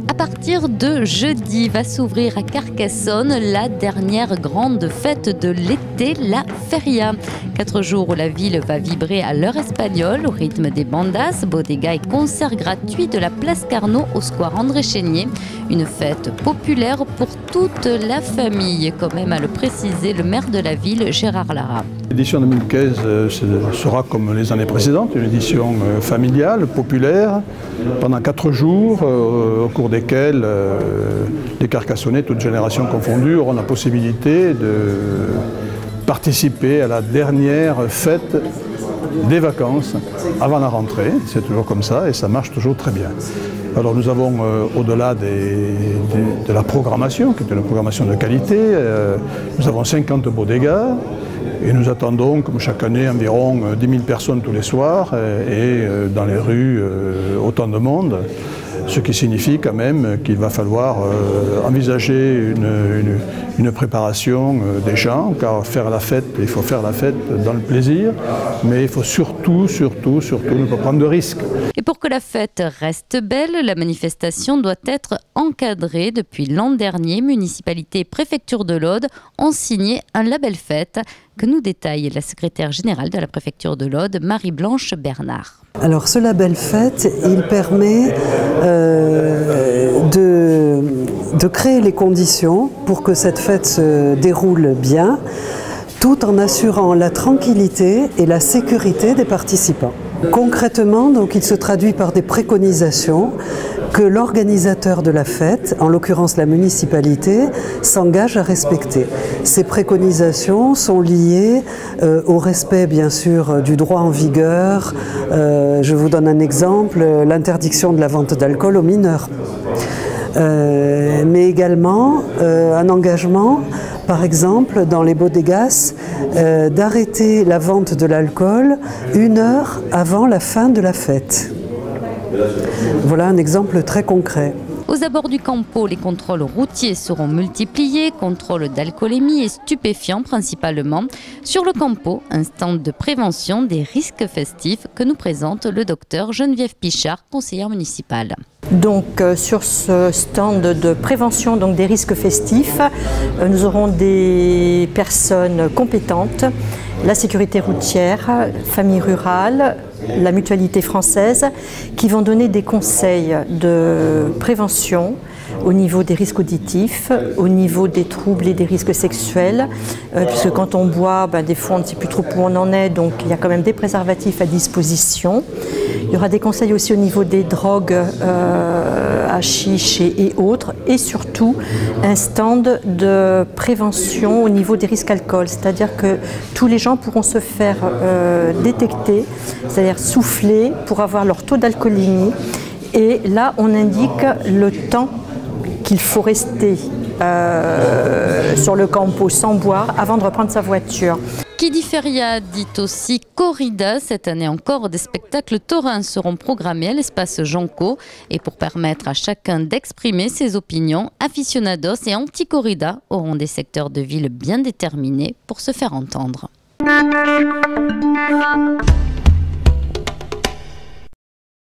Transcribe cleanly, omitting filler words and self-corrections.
À partir de jeudi va s'ouvrir à Carcassonne la dernière grande fête de l'été, la Feria. 4 jours où la ville va vibrer à l'heure espagnole au rythme des bandas, bodegas et concerts gratuits de la place Carnot au square André Chénier. Une fête populaire pour toute la famille, comme même à le préciser le maire de la ville, Gérard Lara. L'édition 2015 sera comme les années précédentes, une édition familiale, populaire, pendant 4 jours, au cours desquels les Carcassonnais, toutes générations confondues, auront la possibilité de participer à la dernière fête des vacances avant la rentrée. C'est toujours comme ça et ça marche toujours très bien. Alors nous avons, au-delà de la programmation, qui est une programmation de qualité, nous avons 50 bodegas. Et nous attendons, comme chaque année, environ 10 000 personnes tous les soirs et dans les rues, autant de monde. Ce qui signifie quand même qu'il va falloir envisager une préparation des gens, car faire la fête, il faut faire la fête dans le plaisir, mais il faut surtout ne pas prendre de risques. Et pour que la fête reste belle, la manifestation doit être encadrée. Depuis l'an dernier, municipalité et préfecture de l'Aude ont signé un label fête que nous détaille la secrétaire générale de la préfecture de l'Aude, Marie-Blanche Bernard. Alors ce label fête, il permet de créer les conditions pour que cette fête se déroule bien, tout en assurant la tranquillité et la sécurité des participants. Concrètement, donc, il se traduit par des préconisations que l'organisateur de la fête, en l'occurrence la municipalité, s'engage à respecter. Ces préconisations sont liées au respect, bien sûr, du droit en vigueur. Je vous donne un exemple, l'interdiction de la vente d'alcool aux mineurs. Mais également un engagement, par exemple, dans les bodegas, d'arrêter la vente de l'alcool 1 heure avant la fin de la fête. Voilà un exemple très concret. Aux abords du Campo, les contrôles routiers seront multipliés, contrôles d'alcoolémie et stupéfiants principalement. Sur le Campo, un stand de prévention des risques festifs que nous présente le docteur Geneviève Pichard, conseillère municipale. Donc sur ce stand de prévention donc, des risques festifs, nous aurons des personnes compétentes, la sécurité routière, famille rurale, la mutualité française, qui vont donner des conseils de prévention au niveau des risques auditifs, au niveau des troubles et des risques sexuels, puisque quand on boit, des fois on ne sait plus trop où on en est, donc il y a quand même des préservatifs à disposition. Il y aura des conseils aussi au niveau des drogues, hashish et autres, et surtout un stand de prévention au niveau des risques alcool, c'est-à-dire que tous les gens pourront se faire détecter, c'est-à-dire souffler pour avoir leur taux d'alcoolémie, et là on indique le temps qu'il faut rester sur le Campo sans boire avant de reprendre sa voiture. Qui dit feria dit aussi corrida. Cette année encore, des spectacles taurins seront programmés à l'espace Jonco. Et pour permettre à chacun d'exprimer ses opinions, aficionados et anti-corrida auront des secteurs de ville bien déterminés pour se faire entendre.